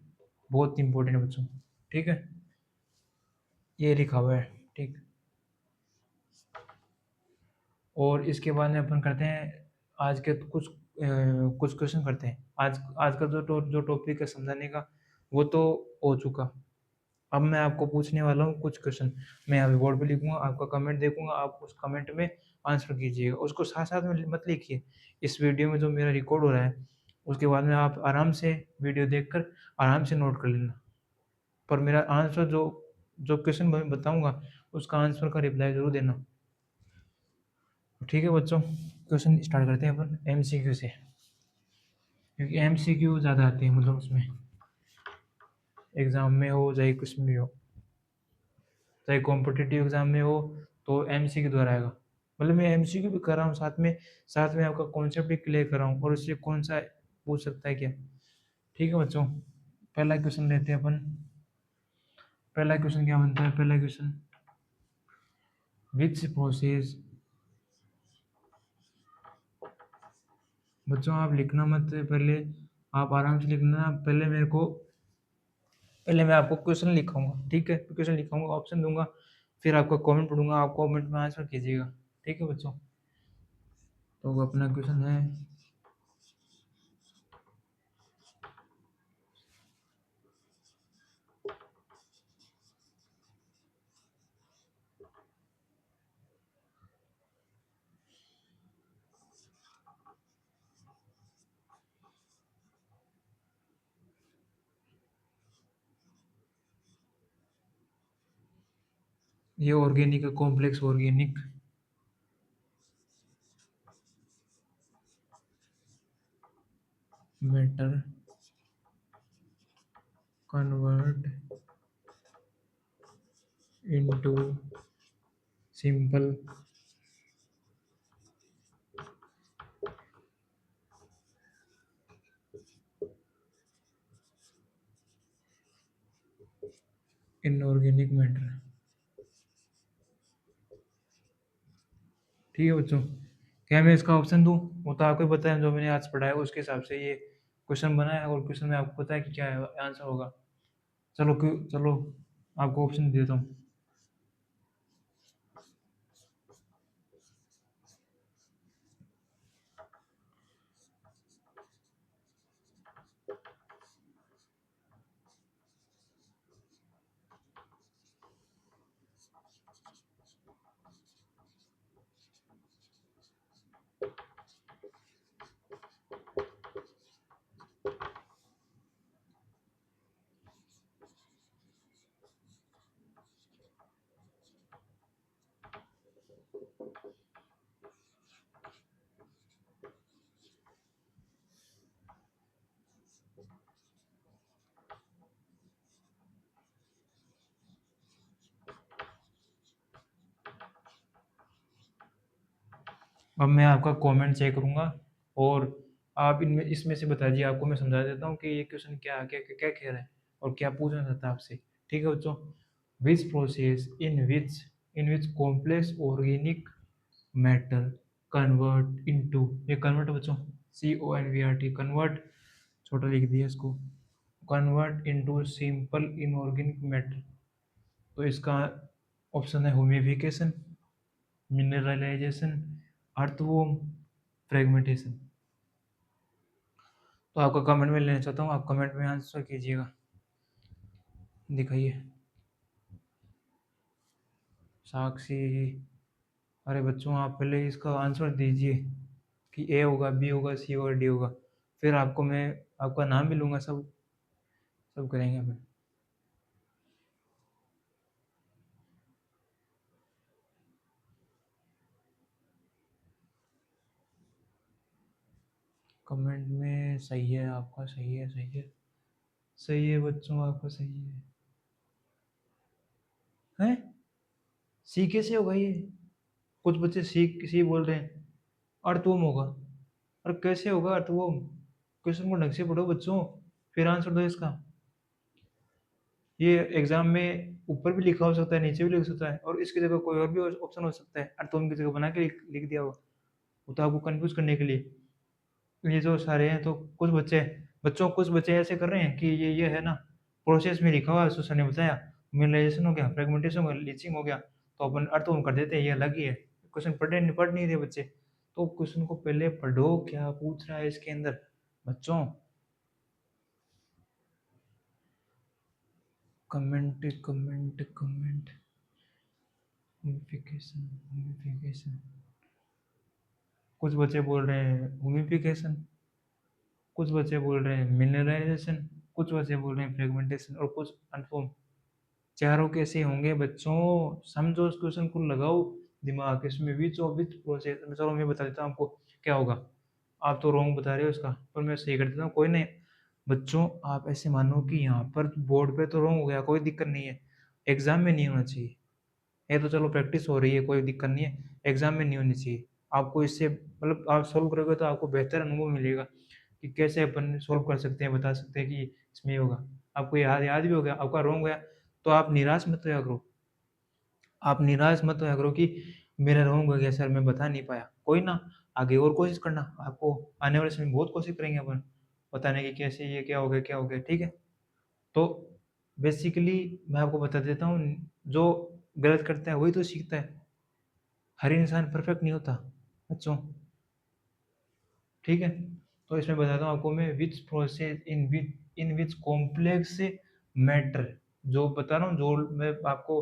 बहुत इंपॉर्टेंट है बच्चों। ठीक है, ये लिखा हुआ है। ठीक, और इसके बाद में अपन करते हैं आज के कुछ क्वेश्चन करते हैं। आज का जो टॉपिक है समझाने का वो तो हो चुका। अब मैं आपको पूछने वाला हूँ कुछ क्वेश्चन, मैं यहाँ पे बोर्ड पे लिखूंगा, आपका कमेंट देखूंगा, आप उस कमेंट में आंसर कीजिएगा, उसको साथ साथ में मत लिखिए। इस वीडियो में जो मेरा रिकॉर्ड हो रहा है उसके बाद में आप आराम से वीडियो देखकर आराम से नोट कर लेना, पर मेरा आंसर जो जो क्वेश्चन मैं बताऊंगा उसका आंसर का रिप्लाई जरूर देना। ठीक है बच्चों, क्वेश्चन स्टार्ट करते हैं अपन एमसीक्यू से, क्योंकि एमसीक्यू ज़्यादा आते हैं, मतलब उसमें एग्ज़ाम में हो चाहे कुछ में हो, चाहे कॉम्पिटिटिव एग्ज़ाम में हो तो एमसीक्यू द्वारा आएगा। मतलब मैं एमसीक्यू भी कर रहा हूँ साथ में आपका कॉन्सेप्ट भी क्लियर कर रहा हूँ, और उससे कौन सा पूछ सकता है क्या। ठीक है बच्चों, पहला क्वेश्चन लेते हैं अपन। पहला क्वेश्चन क्या बनता है, पहला क्वेश्चन, विच प्रोसेस। बच्चों आप लिखना मत पहले, आप आराम से लिखना पहले, पहले मैं आपको क्वेश्चन लिखाऊंगा, ठीक है, क्वेश्चन लिखाऊंगा, ऑप्शन दूंगा, फिर आपका कमेंट पढ़ूंगा, आप कमेंट में आंसर कीजिएगा। ठीक है बच्चों, तो अपना क्वेश्चन है, ये ऑर्गेनिक है, complex organic matter convert into simple inorganic matter. ठीक है बच्चों, क्या मैं इसका ऑप्शन दूं, वो तो आपको ही पता है, जो मैंने आज पढ़ा है उसके हिसाब से ये क्वेश्चन बना है, और क्वेश्चन में आपको पता है कि क्या आंसर होगा। चलो आपको ऑप्शन देता हूँ। अब मैं आपका कमेंट चेक करूँगा और आप इनमें इसमें से बता दीजिए, आपको मैं समझा देता हूँ कि ये क्वेश्चन क्या कह रहा है और क्या पूछना चाहता है आपसे। ठीक है बच्चों? Which process in which complex organic matter convert into, ये कन्वर्ट बच्चों CONVERT, कन्वर्ट छोटा लिख दिया इसको, convert into simple inorganic matter. तो इसका ऑप्शन है होमिफिकेशन, मिनरलाइजेशन, अर्थवॉर्म, फ्रेगमेंटेशन। तो आपका कमेंट में लेना चाहता हूँ, आप कमेंट में आंसर कीजिएगा, दिखाइए। साक्षी, अरे बच्चों आप पहले इसका आंसर दीजिए कि ए होगा, बी होगा, सी होगा, डी होगा, फिर आपको मैं आपका नाम भी लूँगा, सब सब करेंगे अपन। कमेंट में सही है आपका, सही है, सही है, सही है बच्चों, आपका सही है। हैं? सी कैसे होगा ये? कुछ बच्चे सी बोल रहे हैं, अर्थवॉर्म होगा। और कैसे होगा अर्थवॉर्म? क्वेश्चन को ढंग से पढ़ो बच्चों, फिर आंसर दो इसका। ये एग्जाम में ऊपर भी लिखा हो सकता है, नीचे भी लिख सकता है, और इसकी जगह कोई और भी ऑप्शन हो सकता है, अर्थवॉर्म की जगह बना के लिख दिया होगा, वो तो आपको कंफ्यूज करने के लिए। ये जो सारे हैं, तो कुछ बच्चे, बच्चों कुछ बच्चे ऐसे कर रहे हैं कि ये है ना, प्रोसेस में लिखा हुआ है, सर ने बताया मिनरलाइजेशन हो गया, फ्रेगमेंटेशन हो गया, लीचिंग हो गया, तो अपन अर्थवॉर्म कर देते हैं, ये अलग ही है। क्वेश्चन पढ़ नहीं रहे बच्चे, तो क्वेश्चन को पहले पढ़ो, क्या पूछ रहा है इसके अंदर बच्चों। कमेंट कमेंट कमेंट, होमिफिकेशन होमिफिकेशन, कुछ बच्चे बोल रहे हैं होमिफिकेशन, कुछ बच्चे बोल रहे हैं मिनरलाइजेशन, कुछ बच्चे बोल रहे हैं फ्रेगमेंटेशन, और कुछ अनफॉर्म। चारों कैसे होंगे बच्चों? समझो उस क्वेश्चन को, लगाओ दिमाग इसमें, विच प्रोसेस, चलो मैं बता देता हूँ आपको क्या होगा। आप तो रॉन्ग बता रहे हो इसका, पर मैं सही कर देता हूँ, कोई नहीं। बच्चों आप ऐसे मानो कि यहाँ पर बोर्ड पे तो रॉन्ग हो गया, कोई दिक्कत नहीं है, एग्जाम में नहीं होना चाहिए। ये तो चलो प्रैक्टिस हो रही है, कोई दिक्कत नहीं है, एग्जाम में नहीं होनी चाहिए। आपको इससे मतलब आप सॉल्व करोगे तो आपको बेहतर अनुभव मिलेगा कि कैसे अपन सॉल्व कर सकते हैं, बता सकते हैं कि इसमें ये होगा। आपको याद याद भी हो गया, आपका रॉन्ग गया, तो आप निराश मत होया करो, आप निराश मत होया करो कि मेरा रॉन्ग हो गया सर, मैं बता नहीं पाया, कोई ना, आगे और कोशिश करना, आपको आने वाले समय में बहुत कोशिश करेंगे अपन बताने की, कैसे ये क्या हो गया, ठीक है। तो बेसिकली मैं आपको बता देता हूँ, जो गलत करता है वही तो सीखता है, हर इंसान परफेक्ट नहीं होता बच्चों, ठीक है। तो इसमें बताता हूँ आपको मैं, which process in which complex matter, जो बता रहा हूँ, जो मैं आपको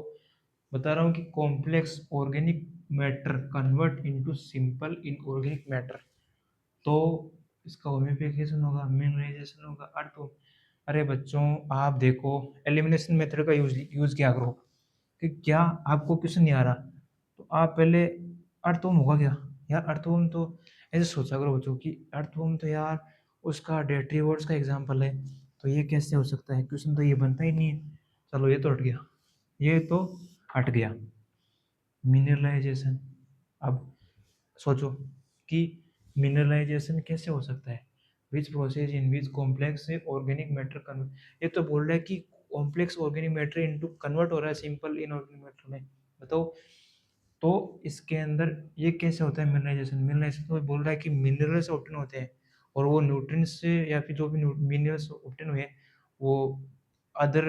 बता रहा हूँ कि complex organic matter convert into simple inorganic matter, तो इसका होमिफिकेशन होगा, मिनरलाइजेशन होगा, अर्थ। अरे बच्चों आप देखो, एलिमिनेशन मेथड का यूज यूज किया करो, कि क्या आपको क्वेश्चन नहीं आ रहा, तो आप पहले अर्थवॉर्म होगा क्या, यार अर्थवॉर्म तो ऐसे सोचा करो बच्चों कि अर्थवॉर्म तो यार उसका डेट्रीवर्ड्स का एग्जाम्पल है, तो ये कैसे हो सकता है, क्वेश्चन तो ये बनता ही नहीं है। चलो ये तो हट गया, ये तो हट गया। मिनरलाइजेशन, अब सोचो कि मिनरलाइजेशन कैसे हो सकता है, which process in which complex organic matter convert, ये तो बोल रहा है कि complex organic matter into convert हो रहा है सिंपल इनऑर्गेनिक मैटर में, बताओ। तो इसके अंदर ये कैसे होता है मिनरलाइजेशन, मिनरलाइजेशन तो बोल रहा है कि मिनरल्स ऑब्टेन होते हैं, और वो न्यूट्रिएंट्स से या फिर जो भी मिनरल्स ऑब्टेन हुए वो अदर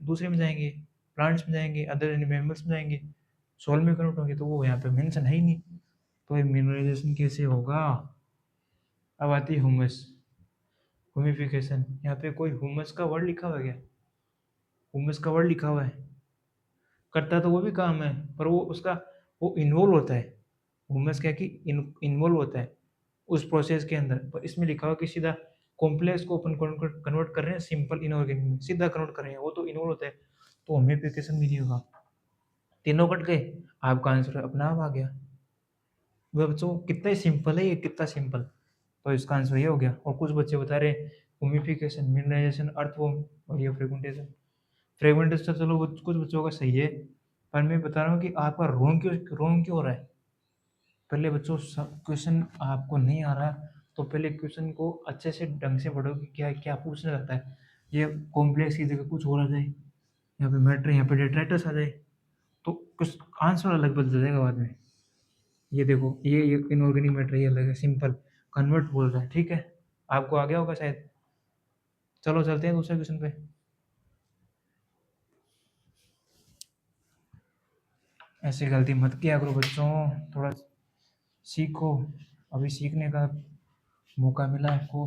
दूसरे में जाएंगे, प्लांट्स में जाएंगे, अदर एनिमल्स में जाएंगे, सॉइल में कन्वर्ट होंगे, तो वो यहाँ पे मेंशन है ही नहीं, तो ये मिनरलाइजेशन कैसे होगा। अब आती है हुमस, हुमिफिकेशन, यहाँ पे कोई हुमस का वर्ड लिखा हुआ है क्या? हुमस का वर्ड लिखा हुआ है, करता तो वो भी काम है, पर वो उसका वो इन्वॉल्व होता है, हुमस क्या कि इन्वॉल्व होता है उस प्रोसेस के अंदर, पर इसमें लिखा हुआ कि सीधा कॉम्प्लेक्स को अपन कन्वर्ट कर रहे हैं सिंपल इनऑर्गेनिक में, सीधा कन्वर्ट कर रहे हैं, वो तो इन्वॉल्व होता है, तो होमिफिकेशन भी नहीं होगा। तीनों कट गए, आपका आंसर अपना आप आ गया। वह बच्चों कितना ही सिंपल है ये, कितना सिंपल, तो इसका आंसर ये हो गया। और कुछ बच्चे बता रहे होमिफिकेशन, मिनरलाइजेशन, अर्थवॉर्म, और ये फ्रेगमेंटेशन। फ्रेगमेंटेशन तो चलो कुछ बच्चों का सही है, पर मैं बता रहा हूँ कि आपका रोंग क्यों हो रहा है, पहले बच्चों क्वेश्चन आपको नहीं आ रहा तो पहले क्वेश्चन को अच्छे से ढंग से पढ़ो कि क्या क्या पूछना चाहता है। ये कॉम्प्लेक्स की जगह कुछ और आ जाए, यहाँ पे मैटर, यहाँ पे डेट्राइटस आ जाए, तो कुछ आंसर अलग बदल जाएगा बाद में। ये देखो, ये इनऑर्गेनिक मैटर ये अलग है, सिंपल कन्वर्ट बोल रहा है, ठीक है। आपको आ गया होगा शायद। चलो चलते हैं दूसरे क्वेश्चन पे। ऐसे गलती मत किया करो बच्चों, थोड़ा सीखो, अभी सीखने का मौका मिला आपको।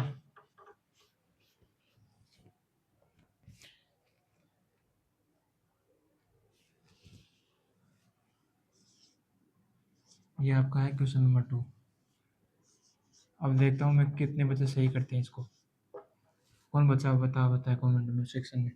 ये आपका है क्वेश्चन नंबर 2। अब देखता हूँ मैं कितने बच्चे सही करते हैं इसको। कौन बच्चा बताए कमेंट में सेक्शन में।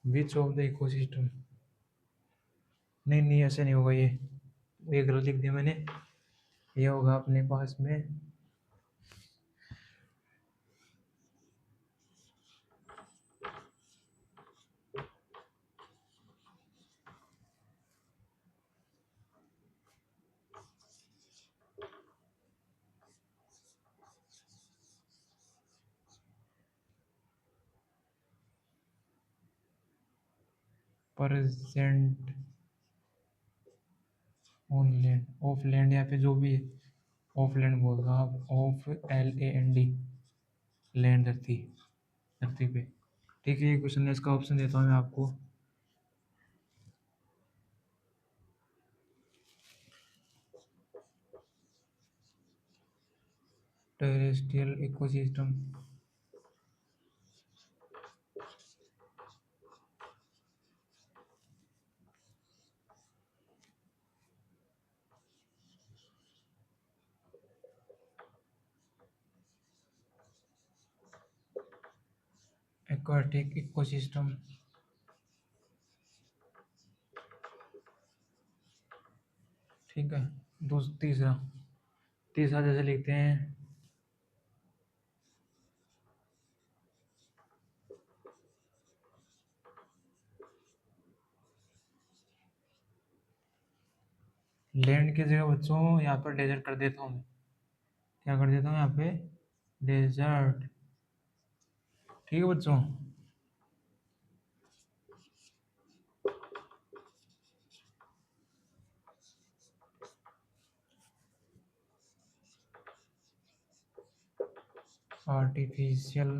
विच ऑफ द इकोसिस्टम, नहीं ऐसे नहीं होगा, ये गलत लिख दिया मैंने। ये होगा अपने पास में present on land, of land, या फिर जो भी है ऑफ लैंड बोल रहा आप, ऑफ LAND, लैंड, धरती, धरती पे। ठीक है, ये क्वेश्चन है, इसका ऑप्शन देता हूँ मैं आपको। टेरेस्ट्रियल इकोसिस्टम, एक्वाटिक इकोसिस्टम, ठीक है। तीसरा, तीसरा जैसे लिखते हैं, लैंड की जगह बच्चों यहाँ पर डेजर्ट कर देता हूँ मैं। क्या कर देता हूँ यहाँ पे, डेजर्ट, ठीक है बच्चों। आर्टिफिशियल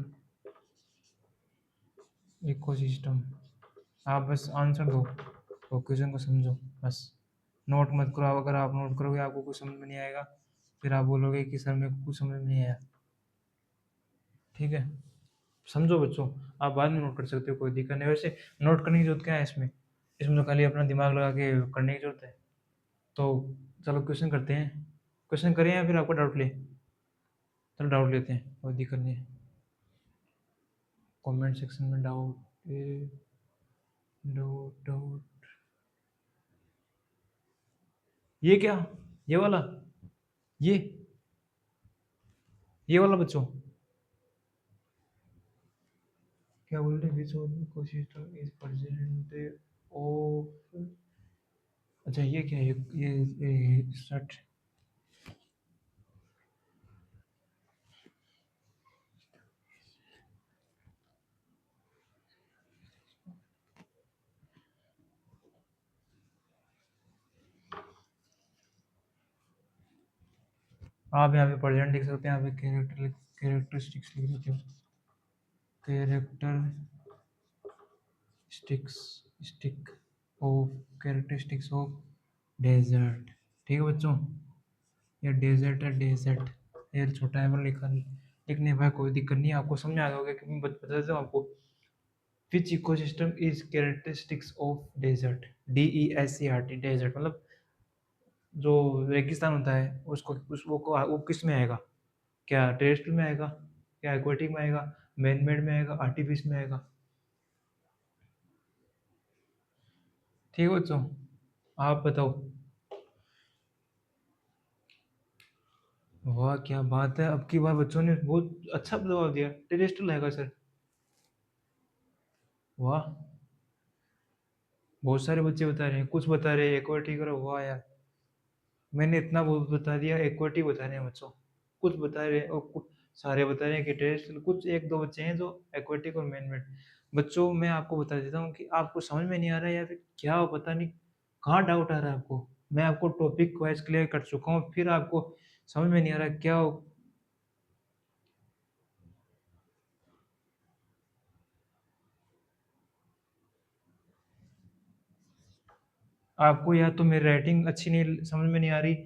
इकोसिस्टम, आप बस आंसर दो और क्वेश्चन को समझो बस, नोट मत करो। अगर आप नोट करोगे आपको कुछ समझ में नहीं आएगा, फिर आप बोलोगे कि सर मेरे को कुछ समझ में नहीं आया, ठीक है। समझो बच्चों, आप बाद में नोट कर सकते हो, कोई दिक्कत नहीं। वैसे नोट करने की जरूरत क्या है इसमें, इसमें तो खाली अपना दिमाग लगा के करने की जरूरत है। तो चलो क्वेश्चन करते हैं, क्वेश्चन करें या फिर आपको डाउट ले, चलो डाउट लेते हैं, कोई दिक्कत नहीं है। कमेंट सेक्शन में डाउट, डाउट डाउट, ये क्या, ये वाला, ये ये वाला बच्चों, क्या बोल रहे, which of the ecosystem is present of, अच्छा ये क्या है, ये स्टार्ट, आप यहाँ पे प्रेजेंट लिख सकते हैं, यहाँ पे कैरेक्टरिस्टिक्स लिख सकते हो, character sticks, stick of, characteristics of desert, ठीक है बच्चों। ये डेजर्ट है, डेजर्ट, ये छोटा है पर लिखने में कोई दिक्कत नहीं है, आपको समझ आ जाओगे कि मैं बता देता हूँ आपको। Which ecosystem is characteristics of desert, DESERT, desert मतलब जो रेगिस्तान होता है उसको, वो किस में आएगा, क्या टेरेस्ट्रियल में आएगा, क्या एक्वाटिक में आएगा, मैन मेड में आएगा, आर्टिफिस में आएगा, ठीक है बच्चों। आप बताओ, वाह! क्या बात है! अब की बार बच्चों ने बहुत अच्छा जवाब दिया। टेरेस्ट्रियल रहेगा सर। वाह! बहुत सारे बच्चे बता रहे हैं, कुछ बता रहे हैं एक्वाटिक और वाह यार! मैंने इतना बहुत बता दिया, एक्वाटिक बता रहे हैं बच्चों। कुछ बता रहे हैं और कुछ सारे बता रहे हैं कि टेरेस्ट्रियल, कुछ 1-2 बच्चे हैं जो एक्वाटिक और मैन-मेड। बच्चों मैं आपको बता देता हूँ कि आपको समझ में नहीं आ रहा है या फिर क्या हो पता नहीं, कहाँ डाउट आ रहा है आपको? मैं आपको टॉपिक वाइज़ क्लियर कर चुका हूँ, फिर आपको समझ में नहीं आ रहा है क्या हो। आपको या तो मेरी राइटिंग अच्छी नहीं समझ में नहीं आ रही,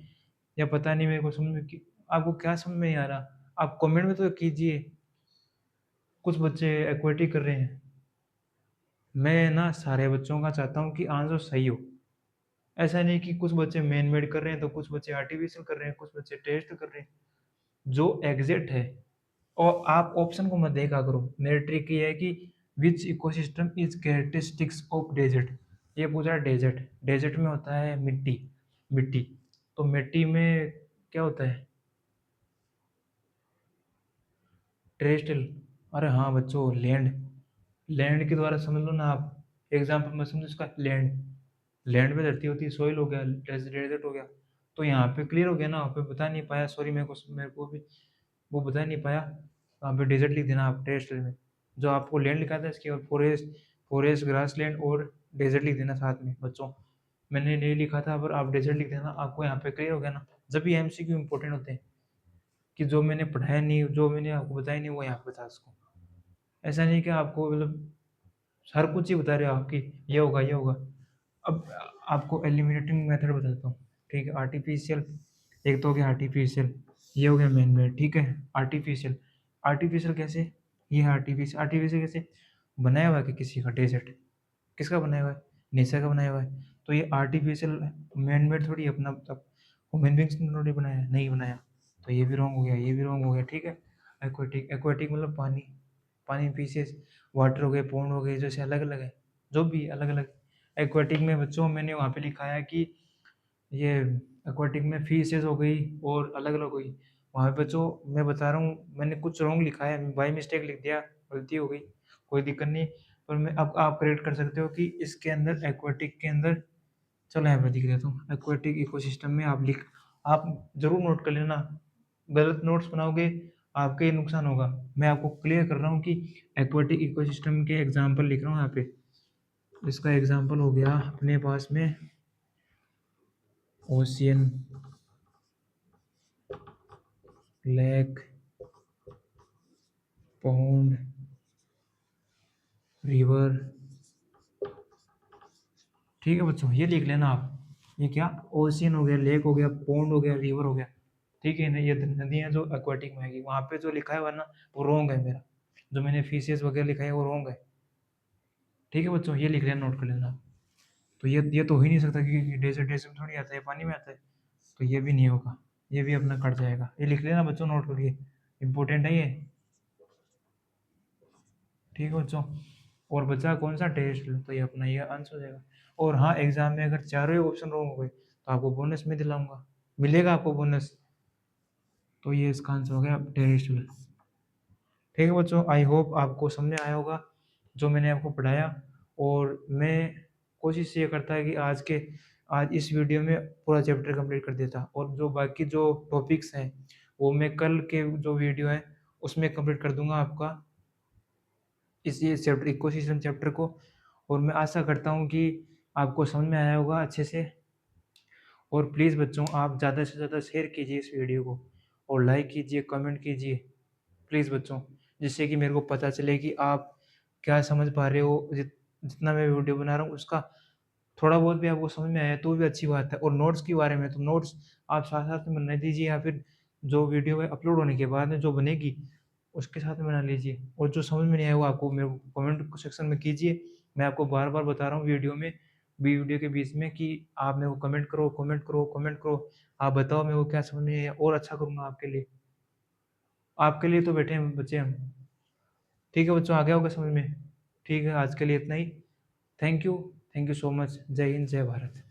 या पता नहीं मेरे को समझ में कि आपको क्या समझ में नहीं आ रहा। आप कमेंट में तो कीजिए। कुछ बच्चे एक्वाटिक कर रहे हैं। मैं ना सारे बच्चों का चाहता हूँ कि आंसर सही हो। ऐसा नहीं कि कुछ बच्चे मैन मेड कर रहे हैं तो कुछ बच्चे आर्टिफिशियल कर रहे हैं, कुछ बच्चे टेस्ट कर रहे हैं। जो एग्जैक्ट है, और आप ऑप्शन को मत देखा करो। मेरी ट्रिक ये है कि which ecosystem is characteristics of desert. ये पूछा डेजर्ट, डेजर्ट में होता है मिट्टी, मिट्टी। तो मिट्टी में क्या होता है? टेरेस्ट्रियल। अरे हाँ बच्चों, लैंड। लैंड के द्वारा समझ लो ना आप। एग्जाम्पल में समझो इसका, लैंड। लैंड पे धरती होती है, सॉइल हो गया, डेजर्ट हो गया। तो यहाँ पे क्लियर हो गया ना, वहाँ पे बता नहीं पाया, सॉरी, मेरे को भी वो बता नहीं पाया। वहाँ पे डेजर्ट लिख देना आप टेरेस्ट्रियल में। जो आपको लैंड लिखा था इसके, और फॉरेस्ट, फॉरेस्ट ग्रास लैंड और डेजर्ट लिख देना साथ में बच्चों। मैंने नहीं लिखा था पर आप डेजर्ट लिख देना, आपको यहाँ पे क्लियर हो गया ना। जब भी एमसीक्यू इंपॉर्टेंट होते हैं, कि जो मैंने पढ़ाया नहीं, जो मैंने आपको बताया नहीं, वो यहाँ पे बता उसको। ऐसा नहीं कि आपको मतलब हर कुछ ही बता रहे हो आपकी, ये होगा ये होगा। अब आपको एलिमिनेटिंग मेथड बताता हूँ। ठीक है, आर्टिफिशियल, एक तो हो गया आर्टिफिशियल, ये हो गया मैन मेड। ठीक है, आर्टिफिशियल, आर्टिफिशियल कैसे? ये है आर्टिफिशियल। आर्टिफिशियल कैसे बनाया हुआ है? कि किसी का डेजर्ट, किसका बनाया हुआ है? नेचर का बनाया हुआ है। तो ये आर्टिफिशियल मैन मेड थोड़ी अपना, मतलब ह्यूमन बींग्स ने थोड़ी बनाया, नहीं बनाया। तो ये भी रॉन्ग हो गया, ये भी रॉन्ग हो गया। ठीक है, एक्वाटिक, एक्वाटिक मतलब पानी, पानी पीसेस, वाटर हो गए, पौंड हो गए, जैसे अलग अलग है, जो भी अलग अलग। एक्वाटिक में बच्चों मैंने वहाँ पे लिखा है कि ये एक्वाटिक में फिशेस हो गई और अलग अलग हुई। वहाँ पे बच्चों मैं बता रहा हूँ, मैंने कुछ रॉन्ग लिखा है, बाई मिस्टेक लिख दिया, गलती हो गई, कोई दिक्कत नहीं। पर मैं, अब आप करेक्ट कर सकते हो कि इसके अंदर, एक्वाटिक के अंदर, चलो यहाँ पे दिख देता हूँ, एक्वाटिक इकोसिस्टम में आप जरूर नोट कर लेना। गलत नोट्स बनाओगे, आपका ही नुकसान होगा। मैं आपको क्लियर कर रहा हूँ कि एक्वाटिक इकोसिस्टम के एग्जांपल लिख रहा हूँ यहाँ पे। इसका एग्जांपल हो गया अपने पास में ओशियन, लेक, पॉन्ड, रिवर। ठीक है बच्चों, ये लिख लेना आप। ये क्या, ओशियन हो गया, लेक हो गया, पॉन्ड हो गया, रिवर हो गया। ठीक है ना, ये नदियाँ जो एक्वाटिक में आएगी। वहाँ पे जो लिखा है वरना वो रॉन्ग है मेरा, जो मैंने फिशेस वगैरह लिखा है वो रॉन्ग है। ठीक है बच्चों, ये लिख लेना, नोट कर लेना। तो ये तो हो ही नहीं सकता, क्योंकि डेजर्ट, डेजर्ट में थोड़ी आता है, पानी में आता है। तो ये भी नहीं होगा, ये भी अपना कट जाएगा। ये लिख लेना बच्चों, नोट करिए, इंपॉर्टेंट है ये। ठीक है बच्चों, और बचा कौन सा, टेस्ट। तो ये अपना ये आंसर हो जाएगा। और हाँ, एग्जाम में अगर चारों ही ऑप्शन रॉन्ग हो गए तो आपको बोनस में दिलाऊंगा, मिलेगा आपको बोनस। तो ये इसका आंसर हो गया टेस्ट। ठीक है बच्चों, आई होप आपको समझ में आया होगा जो मैंने आपको पढ़ाया। और मैं कोशिश ये करता है कि आज इस वीडियो में पूरा चैप्टर कंप्लीट कर देता, और जो बाकी जो टॉपिक्स हैं वो मैं कल के जो वीडियो है उसमें कंप्लीट कर दूंगा आपका, इस ये चैप्टर, इकोसिस्टम चैप्टर को। और मैं आशा करता हूँ कि आपको समझ में आया होगा अच्छे से। और प्लीज़ बच्चों, आप ज़्यादा से ज़्यादा शेयर कीजिए इस वीडियो को, और लाइक कीजिए, कमेंट कीजिए प्लीज़ बच्चों, जिससे कि मेरे को पता चले कि आप क्या समझ पा रहे हो। जितना मैं वीडियो बना रहा हूँ उसका थोड़ा बहुत भी आपको समझ में आया तो भी अच्छी बात है। और नोट्स के बारे में, तो नोट्स आप साथ साथ में बना दीजिए, या फिर जो वीडियो है अपलोड होने के बाद में जो बनेगी उसके साथ में बना लीजिए। और जो समझ में नहीं आया वो आपको मेरे को कमेंट सेक्शन में कीजिए। मैं आपको बार बार बता रहा हूँ वीडियो में, वीडियो के बीच में, कि आप मेरे को कमेंट करो, कमेंट करो, कमेंट करो। आप बताओ मेरे को क्या समझ में आया, और अच्छा करूँगा आपके लिए। आपके लिए तो बैठे हैं बच्चे हम। ठीक है बच्चों, आ गया होगा समझ में। ठीक है, आज के लिए इतना ही। Thank you, thank you so much. जय हिंद, जय भारत।